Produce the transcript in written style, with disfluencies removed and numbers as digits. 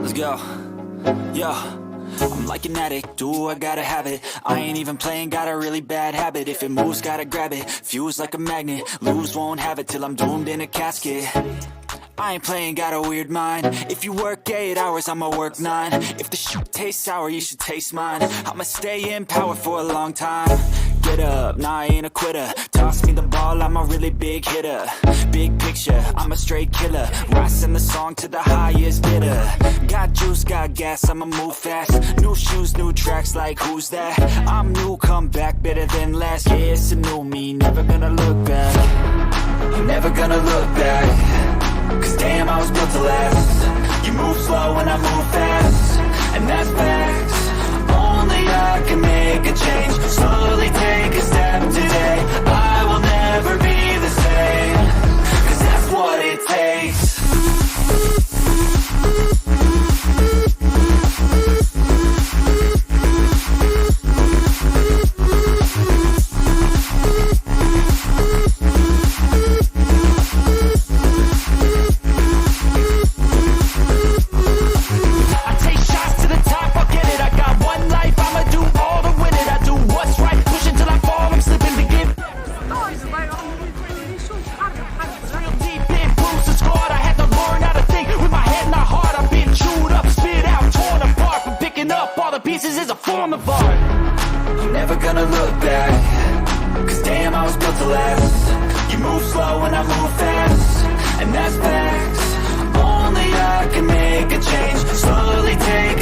Let's go. Yo, I'm like an addict, do I gotta have it. I ain't even playing, got a really bad habit. If it moves, gotta grab it, fuse like a magnet. Lose, won't have it till I'm doomed in a casket. I ain't playing, got a weird mind. If you work 8 hours, I'ma work 9. If the shit tastes sour, you should taste mine. I'ma stay in power for a long time. Get up, nah, I ain't a quitter. Toss me the ball, I'm a really big hitter. Big picture, I'm a straight killer. Rising the song to the highest bidder. Got juice, got gas, I'ma move fast. New shoes, new tracks, like who's that? I'm new, come back, better than last. Yeah, it's a new me, never gonna look back. I'm never gonna look back. Cause damn, I was built to last. You move slow and I move fast, and that's facts. Only I can make a change. Slowly take a step today. I will never be the same. Cause that's what it takes. Is a form of art. I'm never gonna look back. Cause damn, I was built to last. You move slow and I move fast, and that's facts. Only I can make a change. Slowly take